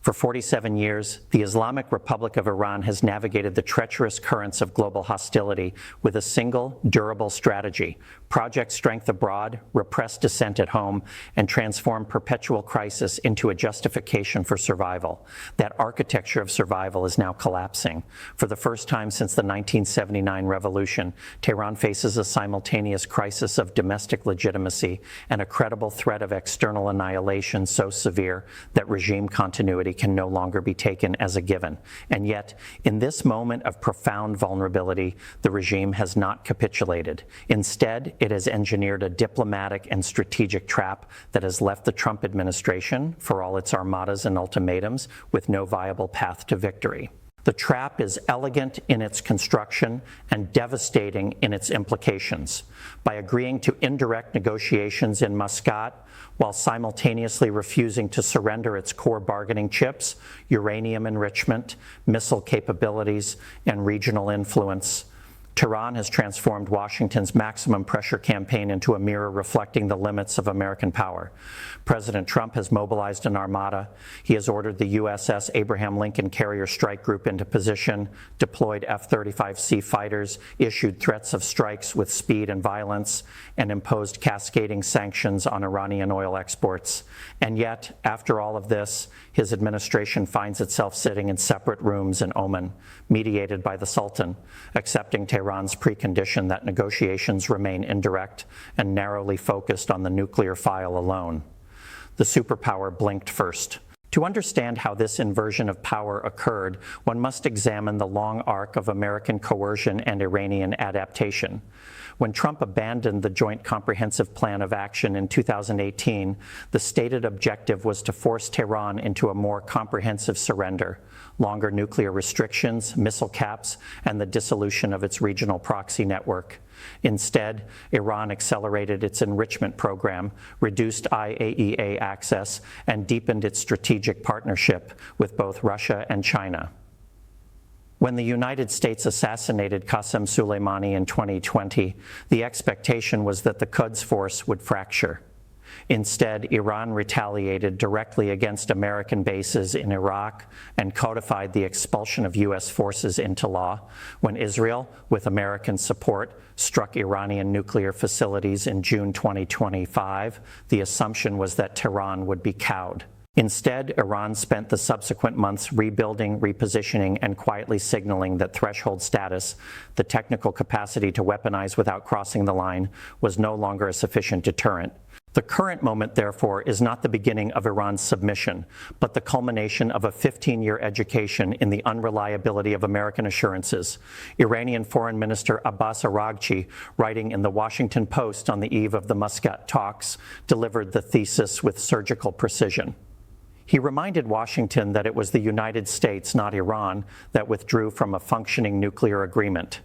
For 47 years, the Islamic Republic of Iran has navigated the treacherous currents of global hostility with a single, durable strategy: project strength abroad, repress dissent at home, and transform perpetual crisis into a justification for survival. That architecture of survival is now collapsing. For the first time since the 1979 revolution, Tehran faces a simultaneous crisis of domestic legitimacy and a credible threat of external annihilation so severe that regime continuity can no longer be taken as a given. And yet, in this moment of profound vulnerability, the regime has not capitulated. Instead, it has engineered a diplomatic and strategic trap that has left the Trump administration, for all its armadas and ultimatums, with no viable path to victory. The trap is elegant in its construction and devastating in its implications. By agreeing to indirect negotiations in Muscat, while simultaneously refusing to surrender its core bargaining chips, uranium enrichment, missile capabilities, and regional influence, Tehran has transformed Washington's maximum pressure campaign into a mirror reflecting the limits of American power. President Trump has mobilized an armada. He has ordered the USS Abraham Lincoln Carrier Strike Group into position, deployed F-35C fighters, issued threats of strikes with speed and violence, and imposed cascading sanctions on Iranian oil exports. And yet, after all of this, his administration finds itself sitting in separate rooms in Oman, mediated by the Sultan, accepting Tehran's precondition that negotiations remain indirect and narrowly focused on the nuclear file alone. The superpower blinked first. To understand how this inversion of power occurred, one must examine the long arc of American coercion and Iranian adaptation. When Trump abandoned the Joint Comprehensive Plan of Action in 2018, the stated objective was to force Tehran into a more comprehensive surrender: longer nuclear restrictions, missile caps, and the dissolution of its regional proxy network. Instead, Iran accelerated its enrichment program, reduced IAEA access, and deepened its strategic partnership with both Russia and China. When the United States assassinated Qasem Soleimani in 2020, the expectation was that the Quds Force would fracture. Instead, Iran retaliated directly against American bases in Iraq and codified the expulsion of U.S. forces into law when Israel, with American support, struck Iranian nuclear facilities in June 2025. The assumption was that Tehran would be cowed. Instead, Iran spent the subsequent months rebuilding, repositioning, and quietly signaling that threshold status, the technical capacity to weaponize without crossing the line, was no longer a sufficient deterrent. The current moment, therefore, is not the beginning of Iran's submission, but the culmination of a 15-year education in the unreliability of American assurances. Iranian Foreign Minister Abbas Araghchi, writing in the Washington Post on the eve of the Muscat talks, delivered the thesis with surgical precision. He reminded Washington that it was the United States, not Iran, that withdrew from a functioning nuclear agreement.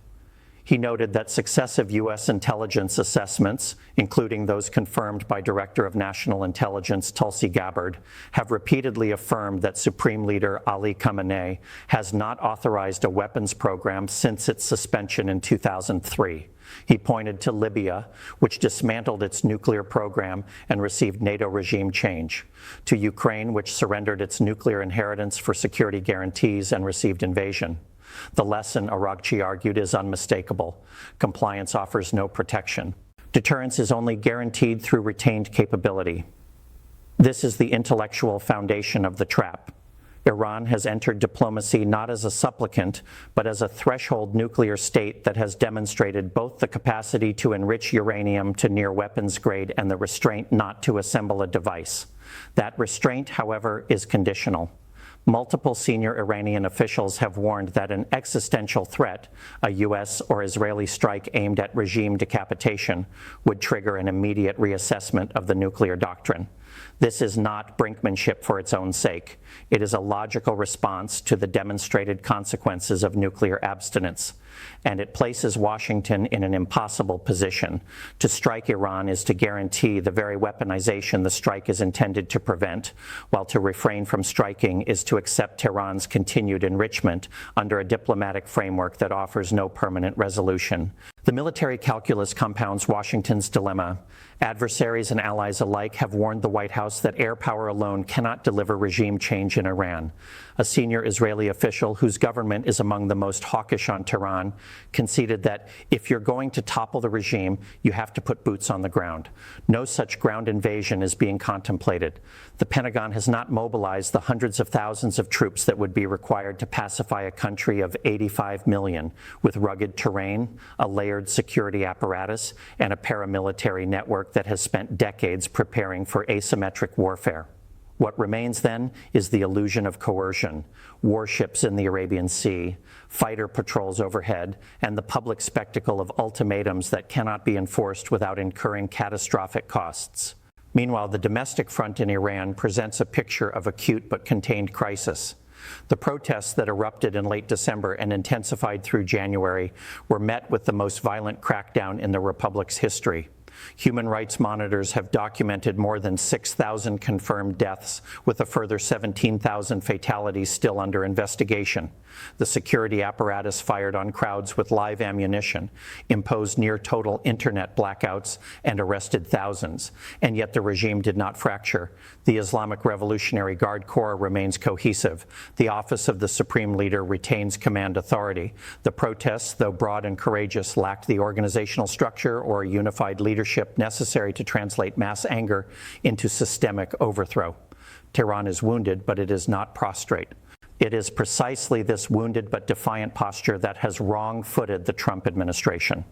He noted that successive U.S. intelligence assessments, including those confirmed by Director of National Intelligence Tulsi Gabbard, have repeatedly affirmed that Supreme Leader Ali Khamenei has not authorized a weapons program since its suspension in 2003. He pointed to Libya, which dismantled its nuclear program and received NATO regime change, to Ukraine, which surrendered its nuclear inheritance for security guarantees and received invasion. The lesson, Araghchi argued, is unmistakable. Compliance offers no protection. Deterrence is only guaranteed through retained capability. This is the intellectual foundation of the trap. Iran has entered diplomacy not as a supplicant, but as a threshold nuclear state that has demonstrated both the capacity to enrich uranium to near weapons grade and the restraint not to assemble a device. That restraint, however, is conditional. Multiple senior Iranian officials have warned that an existential threat, a U.S. or Israeli strike aimed at regime decapitation, would trigger an immediate reassessment of the nuclear doctrine. This is not brinkmanship for its own sake. It is a logical response to the demonstrated consequences of nuclear abstinence. And it places Washington in an impossible position. To strike Iran is to guarantee the very weaponization the strike is intended to prevent, while to refrain from striking is to accept Tehran's continued enrichment under a diplomatic framework that offers no permanent resolution. The military calculus compounds Washington's dilemma. Adversaries and allies alike have warned the White House that air power alone cannot deliver regime change in Iran. A senior Israeli official, whose government is among the most hawkish on Tehran, conceded that if you're going to topple the regime, you have to put boots on the ground. No such ground invasion is being contemplated. The Pentagon has not mobilized the hundreds of thousands of troops that would be required to pacify a country of 85 million, with rugged terrain, a layered security apparatus, and a paramilitary network that has spent decades preparing for asymmetric warfare. What remains, then, is the illusion of coercion, warships in the Arabian Sea, fighter patrols overhead, and the public spectacle of ultimatums that cannot be enforced without incurring catastrophic costs. Meanwhile, the domestic front in Iran presents a picture of acute but contained crisis. The protests that erupted in late December and intensified through January were met with the most violent crackdown in the republic's history. Human rights monitors have documented more than 6,000 confirmed deaths, with a further 17,000 fatalities still under investigation. The security apparatus fired on crowds with live ammunition, imposed near-total internet blackouts, and arrested thousands. And yet the regime did not fracture. The Islamic Revolutionary Guard Corps remains cohesive. The office of the Supreme Leader retains command authority. The protests, though broad and courageous, lacked the organizational structure or a unified leadership necessary to translate mass anger into systemic overthrow. Tehran is wounded, but it is not prostrate. It is precisely this wounded but defiant posture that has wrong-footed the Trump administration.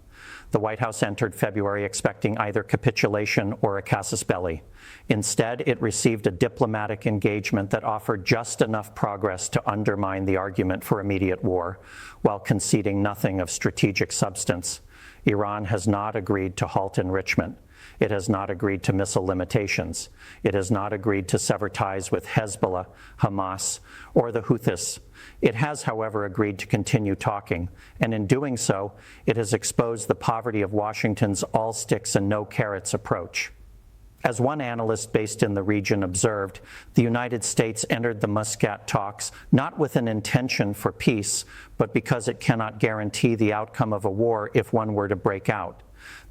The White House entered February expecting either capitulation or a casus belli. Instead, it received a diplomatic engagement that offered just enough progress to undermine the argument for immediate war, while conceding nothing of strategic substance. Iran has not agreed to halt enrichment. It has not agreed to missile limitations. It has not agreed to sever ties with Hezbollah, Hamas, or the Houthis. It has, however, agreed to continue talking, and in doing so, it has exposed the poverty of Washington's all sticks and no carrots approach. As one analyst based in the region observed, the United States entered the Muscat talks not with an intention for peace, but because it cannot guarantee the outcome of a war if one were to break out.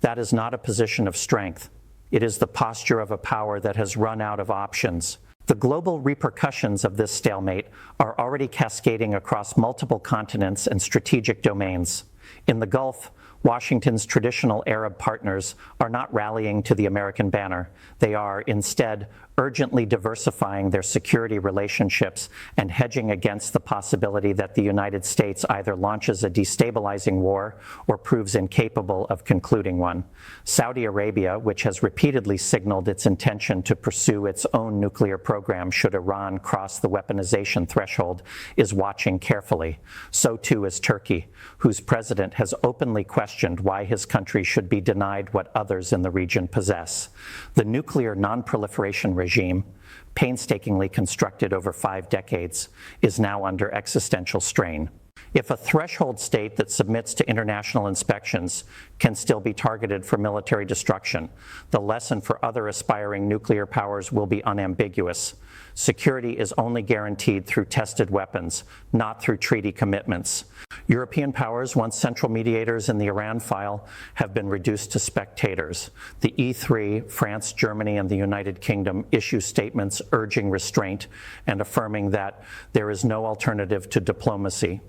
That is not a position of strength. It is the posture of a power that has run out of options. The global repercussions of this stalemate are already cascading across multiple continents and strategic domains. In the Gulf, Washington's traditional Arab partners are not rallying to the American banner. They are, instead, urgently diversifying their security relationships and hedging against the possibility that the United States either launches a destabilizing war or proves incapable of concluding one. Saudi Arabia, which has repeatedly signaled its intention to pursue its own nuclear program should Iran cross the weaponization threshold, is watching carefully. So too is Turkey, whose president has openly questioned why his country should be denied what others in the region possess. The nuclear non-proliferation regime, painstakingly constructed over 5 decades, is now under existential strain. If a threshold state that submits to international inspections can still be targeted for military destruction, the lesson for other aspiring nuclear powers will be unambiguous. Security is only guaranteed through tested weapons, not through treaty commitments. European powers, once central mediators in the Iran file, have been reduced to spectators. The E3, France, Germany, and the United Kingdom issue statements urging restraint and affirming that there is no alternative to diplomacy.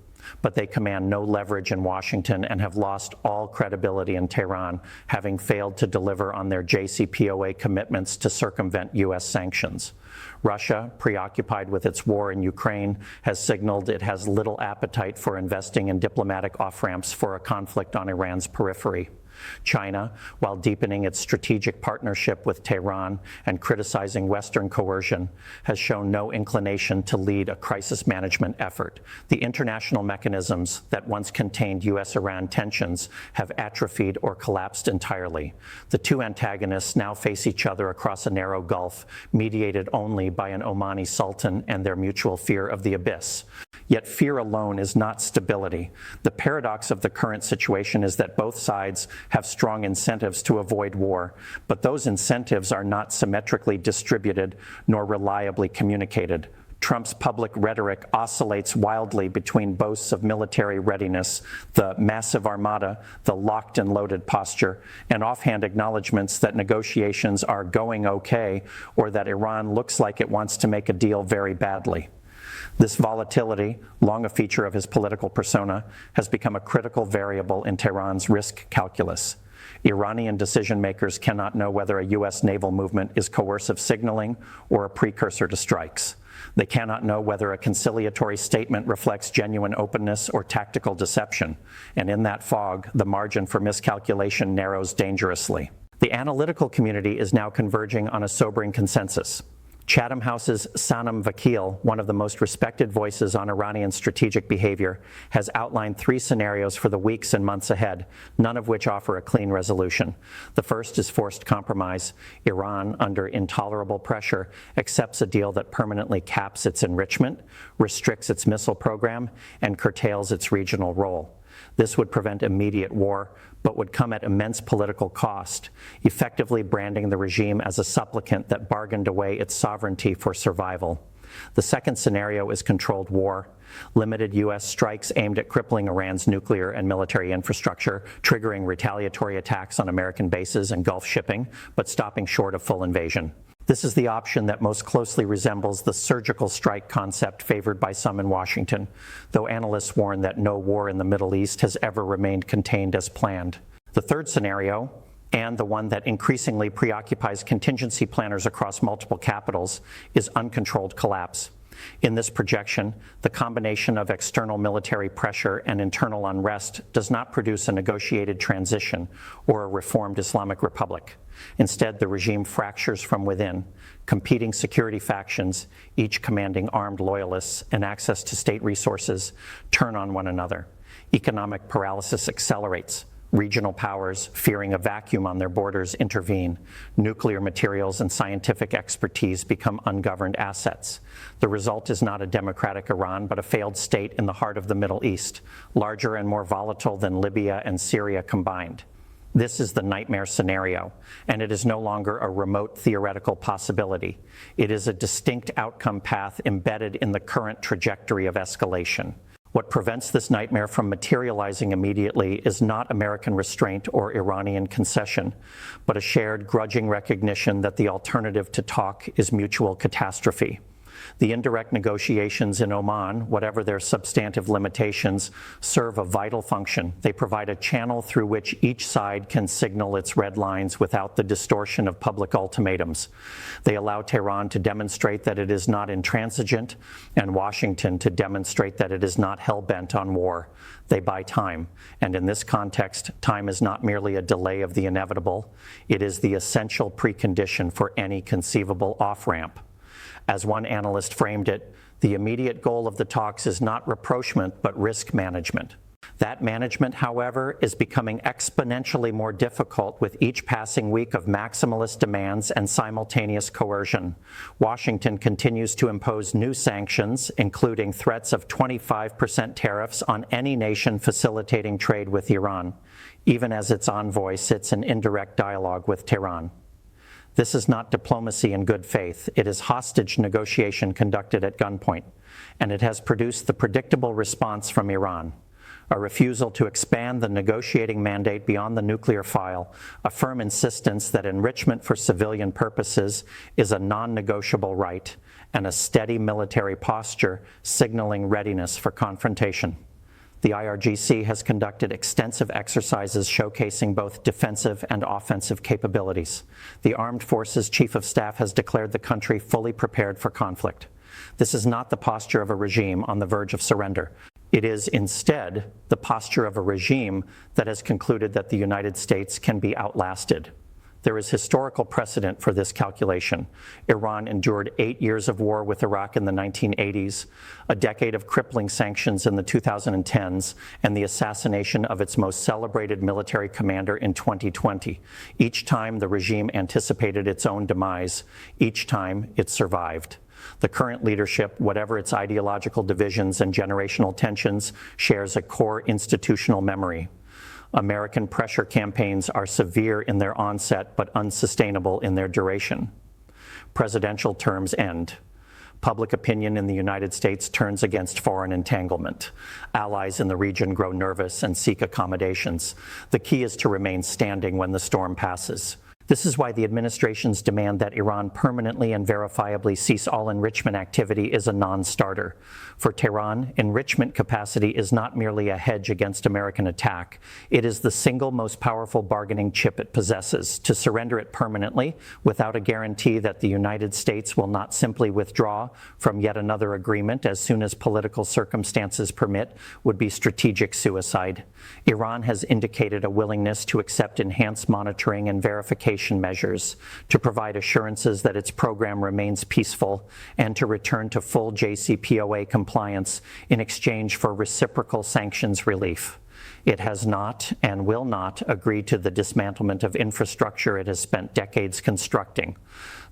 But they command no leverage in Washington and have lost all credibility in Tehran, having failed to deliver on their JCPOA commitments to circumvent U.S. sanctions. Russia, preoccupied with its war in Ukraine, has signaled it has little appetite for investing in diplomatic off-ramps for a conflict on Iran's periphery. China, while deepening its strategic partnership with Tehran and criticizing Western coercion, has shown no inclination to lead a crisis management effort. The international mechanisms that once contained U.S.-Iran tensions have atrophied or collapsed entirely. The two antagonists now face each other across a narrow gulf, mediated only by an Omani sultan and their mutual fear of the abyss. Yet fear alone is not stability. The paradox of the current situation is that both sides have strong incentives to avoid war, but those incentives are not symmetrically distributed nor reliably communicated. Trump's public rhetoric oscillates wildly between boasts of military readiness, the massive armada, the locked and loaded posture, and offhand acknowledgments that negotiations are going okay or that Iran looks like it wants to make a deal very badly. This volatility, long a feature of his political persona, has become a critical variable in Tehran's risk calculus. Iranian decision-makers cannot know whether a U.S. naval movement is coercive signaling or a precursor to strikes. They cannot know whether a conciliatory statement reflects genuine openness or tactical deception, and in that fog, the margin for miscalculation narrows dangerously. The analytical community is now converging on a sobering consensus. Chatham House's Sanam Vakil, one of the most respected voices on Iranian strategic behavior, has outlined 3 scenarios for the weeks and months ahead, none of which offer a clean resolution. The first is forced compromise. Iran, under intolerable pressure, accepts a deal that permanently caps its enrichment, restricts its missile program, and curtails its regional role. This would prevent immediate war, but would come at immense political cost, effectively branding the regime as a supplicant that bargained away its sovereignty for survival. The second scenario is controlled war. Limited U.S. strikes aimed at crippling Iran's nuclear and military infrastructure, triggering retaliatory attacks on American bases and Gulf shipping, but stopping short of full invasion. This is the option that most closely resembles the surgical strike concept favored by some in Washington, though analysts warn that no war in the Middle East has ever remained contained as planned. The third scenario, and the one that increasingly preoccupies contingency planners across multiple capitals, is uncontrolled collapse. In this projection, the combination of external military pressure and internal unrest does not produce a negotiated transition or a reformed Islamic Republic. Instead, the regime fractures from within. Competing security factions, each commanding armed loyalists and access to state resources, turn on one another. Economic paralysis accelerates. Regional powers, fearing a vacuum on their borders, intervene. Nuclear materials and scientific expertise become ungoverned assets. The result is not a democratic Iran, but a failed state in the heart of the Middle East, larger and more volatile than Libya and Syria combined. This is the nightmare scenario, and it is no longer a remote theoretical possibility. It is a distinct outcome path embedded in the current trajectory of escalation. What prevents this nightmare from materializing immediately is not American restraint or Iranian concession, but a shared grudging recognition that the alternative to talk is mutual catastrophe. The indirect negotiations in Oman, whatever their substantive limitations, serve a vital function. They provide a channel through which each side can signal its red lines without the distortion of public ultimatums. They allow Tehran to demonstrate that it is not intransigent, and Washington to demonstrate that it is not hell-bent on war. They buy time, and in this context, time is not merely a delay of the inevitable. It is the essential precondition for any conceivable off-ramp. As one analyst framed it, the immediate goal of the talks is not rapprochement, but risk management. That management, however, is becoming exponentially more difficult with each passing week of maximalist demands and simultaneous coercion. Washington continues to impose new sanctions, including threats of 25% tariffs on any nation facilitating trade with Iran, even as its envoy sits in indirect dialogue with Tehran. This is not diplomacy in good faith. It is hostage negotiation conducted at gunpoint, and it has produced the predictable response from Iran: a refusal to expand the negotiating mandate beyond the nuclear file, a firm insistence that enrichment for civilian purposes is a non-negotiable right, and a steady military posture signaling readiness for confrontation. The IRGC has conducted extensive exercises showcasing both defensive and offensive capabilities. The Armed Forces Chief of Staff has declared the country fully prepared for conflict. This is not the posture of a regime on the verge of surrender. It is instead the posture of a regime that has concluded that the United States can be outlasted. There is historical precedent for this calculation. Iran endured 8 years of war with Iraq in the 1980s, a decade of crippling sanctions in the 2010s, and the assassination of its most celebrated military commander in 2020. Each time the regime anticipated its own demise, each time it survived. The current leadership, whatever its ideological divisions and generational tensions, shares a core institutional memory. American pressure campaigns are severe in their onset but unsustainable in their duration. Presidential terms end. Public opinion in the United States turns against foreign entanglement. Allies in the region grow nervous and seek accommodations. The key is to remain standing when the storm passes. This is why the administration's demand that Iran permanently and verifiably cease all enrichment activity is a non-starter. For Tehran, enrichment capacity is not merely a hedge against American attack. It is the single most powerful bargaining chip it possesses. To surrender it permanently, without a guarantee that the United States will not simply withdraw from yet another agreement as soon as political circumstances permit, would be strategic suicide. Iran has indicated a willingness to accept enhanced monitoring and verification measures, to provide assurances that its program remains peaceful, and to return to full JCPOA compliance in exchange for reciprocal sanctions relief. It has not and will not agree to the dismantlement of infrastructure it has spent decades constructing.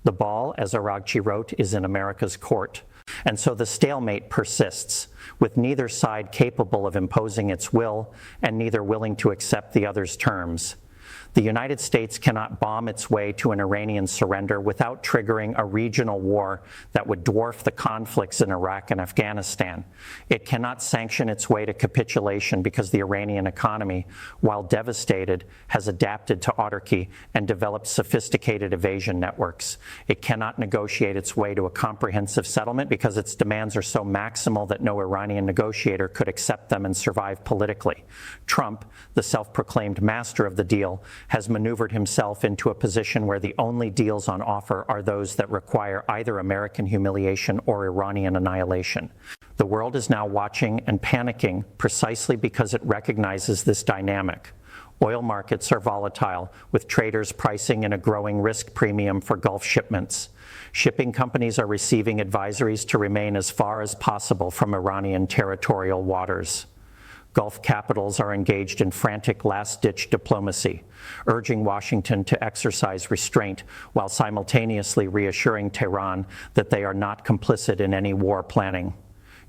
The ball, as Aragchi wrote, is in America's court. And so the stalemate persists, with neither side capable of imposing its will and neither willing to accept the other's terms. The United States cannot bomb its way to an Iranian surrender without triggering a regional war that would dwarf the conflicts in Iraq and Afghanistan. It cannot sanction its way to capitulation because the Iranian economy, while devastated, has adapted to autarky and developed sophisticated evasion networks. It cannot negotiate its way to a comprehensive settlement because its demands are so maximal that no Iranian negotiator could accept them and survive politically. Trump, the self-proclaimed master of the deal, has maneuvered himself into a position where the only deals on offer are those that require either American humiliation or Iranian annihilation. The world is now watching and panicking precisely because it recognizes this dynamic. Oil markets are volatile, with traders pricing in a growing risk premium for Gulf shipments. Shipping companies are receiving advisories to remain as far as possible from Iranian territorial waters. Gulf capitals are engaged in frantic last-ditch diplomacy, urging Washington to exercise restraint while simultaneously reassuring Tehran that they are not complicit in any war planning.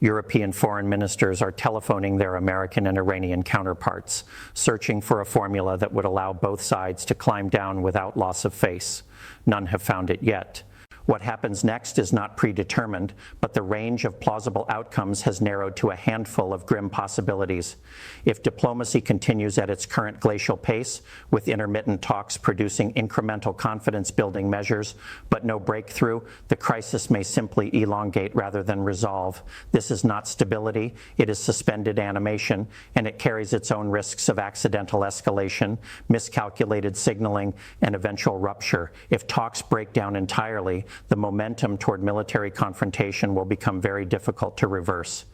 European foreign ministers are telephoning their American and Iranian counterparts, searching for a formula that would allow both sides to climb down without loss of face. None have found it yet. What happens next is not predetermined, but the range of plausible outcomes has narrowed to a handful of grim possibilities. If diplomacy continues at its current glacial pace, with intermittent talks producing incremental confidence-building measures, but no breakthrough, the crisis may simply elongate rather than resolve. This is not stability, it is suspended animation, and it carries its own risks of accidental escalation, miscalculated signaling, and eventual rupture. If talks break down entirely, the momentum toward military confrontation will become very difficult to reverse.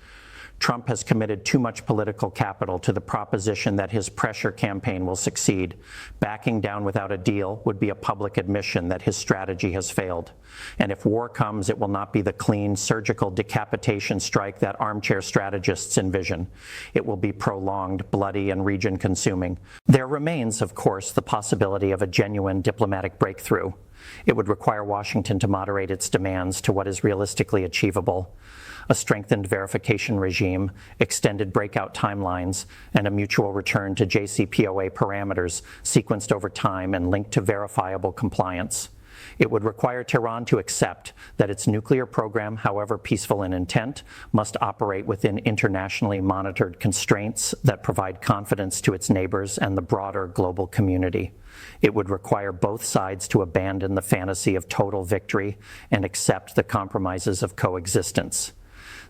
Trump has committed too much political capital to the proposition that his pressure campaign will succeed. Backing down without a deal would be a public admission that his strategy has failed. And if war comes, it will not be the clean, surgical decapitation strike that armchair strategists envision. It will be prolonged, bloody, and region-consuming. There remains, of course, the possibility of a genuine diplomatic breakthrough. It would require Washington to moderate its demands to what is realistically achievable: a strengthened verification regime, extended breakout timelines, and a mutual return to JCPOA parameters sequenced over time and linked to verifiable compliance. It would require Tehran to accept that its nuclear program, however peaceful in intent, must operate within internationally monitored constraints that provide confidence to its neighbors and the broader global community. It would require both sides to abandon the fantasy of total victory and accept the compromises of coexistence.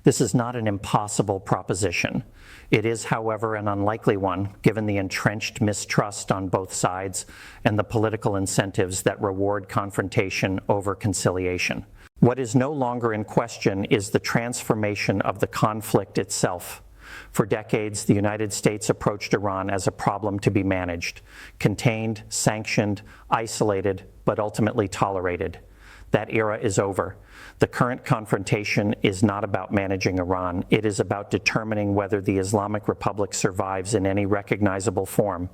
This is not an impossible proposition. It is, however, an unlikely one, given the entrenched mistrust on both sides and the political incentives that reward confrontation over conciliation. What is no longer in question is the transformation of the conflict itself. For decades, the United States approached Iran as a problem to be managed, contained, sanctioned, isolated, but ultimately tolerated. That era is over. The current confrontation is not about managing Iran. It is about determining whether the Islamic Republic survives in any recognizable form.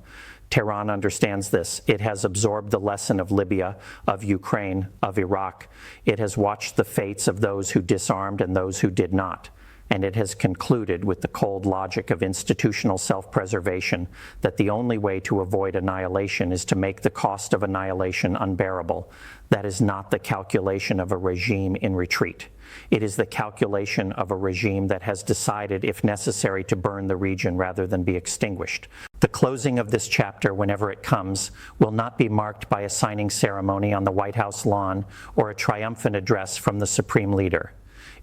Tehran understands this. It has absorbed the lesson of Libya, of Ukraine, of Iraq. It has watched the fates of those who disarmed and those who did not. and it has concluded with the cold logic of institutional self-preservation that the only way to avoid annihilation is to make the cost of annihilation unbearable. That is not the calculation of a regime in retreat. It is the calculation of a regime that has decided, if necessary, to burn the region rather than be extinguished. The closing of this chapter, whenever it comes, will not be marked by a signing ceremony on the White House lawn or a triumphant address from the Supreme Leader.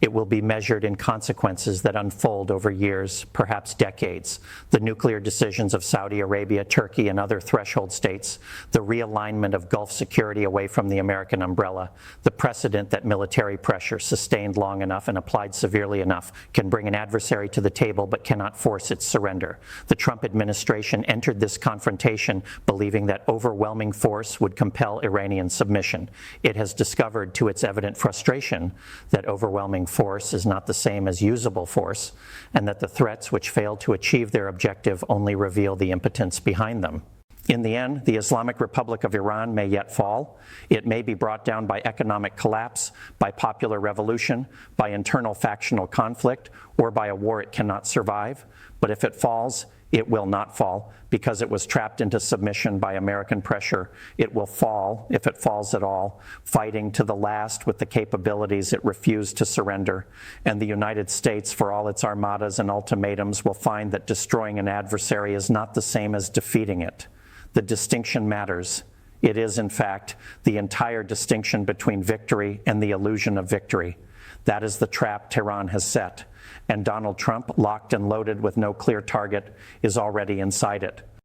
It will be measured in consequences that unfold over years, perhaps decades. The nuclear decisions of Saudi Arabia, Turkey, and other threshold states, the realignment of Gulf security away from the American umbrella, the precedent that military pressure sustained long enough and applied severely enough can bring an adversary to the table but cannot force its surrender. The Trump administration entered this confrontation believing that overwhelming force would compel Iranian submission. It has discovered, to its evident frustration, that overwhelming force is not the same as usable force, and that the threats which fail to achieve their objective only reveal the impotence behind them. In the end, the Islamic Republic of Iran may yet fall. It may be brought down by economic collapse, by popular revolution, by internal factional conflict, or by a war it cannot survive. But if it falls, it will not fall, because it was trapped into submission by American pressure. It will fall, if it falls at all, fighting to the last with the capabilities it refused to surrender. And the United States, for all its armadas and ultimatums, will find that destroying an adversary is not the same as defeating it. The distinction matters. It is, in fact, the entire distinction between victory and the illusion of victory. That is the trap Tehran has set. And Donald Trump, locked and loaded with no clear target, is already inside it.